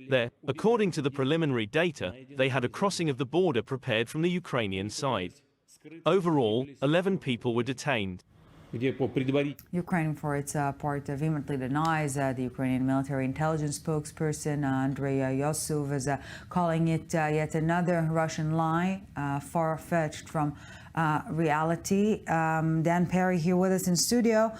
There, according to the preliminary data, they had a crossing of the border prepared from the Ukrainian side. Overall, 11 people were detained. Ukraine, for its part, vehemently denies the Ukrainian military intelligence spokesperson Andrei Yosov is calling it yet another Russian lie, far-fetched from reality. Dan Perry here with us in studio.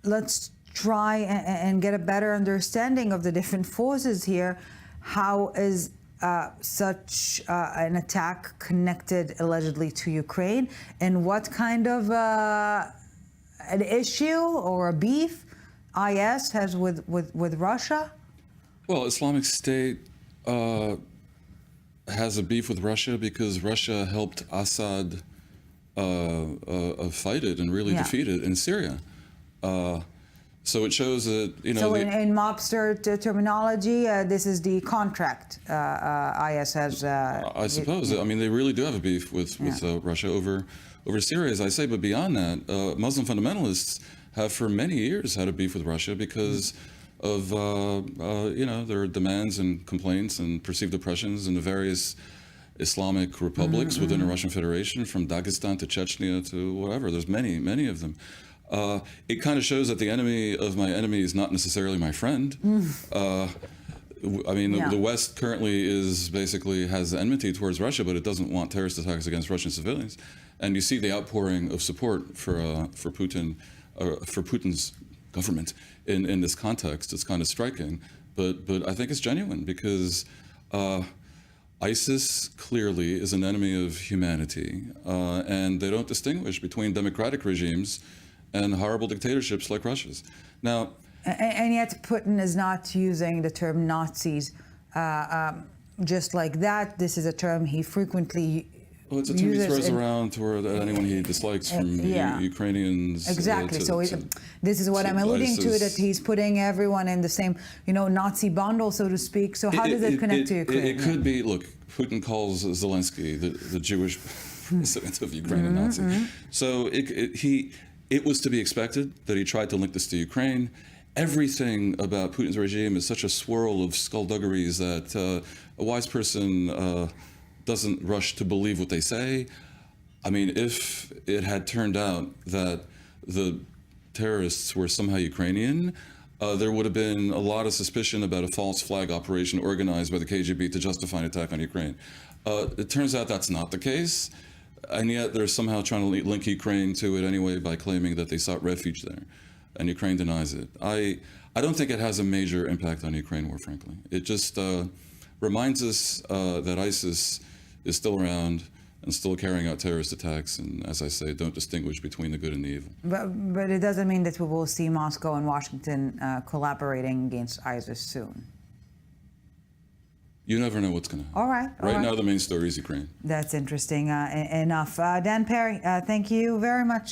Let's try and get a better understanding of the different forces here. How is such an attack connected allegedly to Ukraine, and what kind of an issue or a beef IS has with Russia? Well, Islamic State has a beef with Russia because Russia helped Assad fight it and really defeat it in Syria. So it shows that, you know... So in mobster terminology, this is the contract IS has... I suppose. I mean, they really do have a beef with Russia over Syria, as I say. But beyond that, Muslim fundamentalists have for many years had a beef with Russia because of, you know, their demands and complaints and perceived oppressions in the various Islamic republics within the Russian Federation, from Dagestan to Chechnya to whatever. There's many, many of them. It kind of shows that the enemy of my enemy is not necessarily my friend. I mean, the West currently has enmity towards Russia, but it doesn't want terrorist attacks against Russian civilians. And you see the outpouring of support for Putin, for Putin's government in this context. It's kind of striking, but I think it's genuine because ISIS clearly is an enemy of humanity, and they don't distinguish between democratic regimes and horrible dictatorships like Russia's. Now, and yet Putin is not using the term Nazis just like that. This is a term he frequently well, it's a term he throws around toward anyone he dislikes, from Ukrainians. Exactly. This is what I'm alluding to, that he's putting everyone in the same, you know, Nazi bundle, so to speak. So how does it connect to Ukraine? It could be, look, Putin calls Zelensky the Jewish president of Ukraine a Nazi. So it was to be expected that he tried to link this to Ukraine. Everything about Putin's regime is such a swirl of skullduggeries that a wise person doesn't rush to believe what they say. I mean, if it had turned out that the terrorists were somehow Ukrainian, there would have been a lot of suspicion about a false flag operation organized by the KGB to justify an attack on Ukraine. It turns out that's not the case. And yet they're somehow trying to link Ukraine to it anyway by claiming that they sought refuge there. And Ukraine denies it. I don't think it has a major impact on the Ukraine war, frankly. It just reminds us that ISIS is still around and still carrying out terrorist attacks. And as I say, don't distinguish between the good and the evil. But it doesn't mean that we will see Moscow and Washington collaborating against ISIS soon. You never know what's going to happen. All right. Right now, the main story is Ukraine. That's interesting enough. Dan Perry, thank you very much.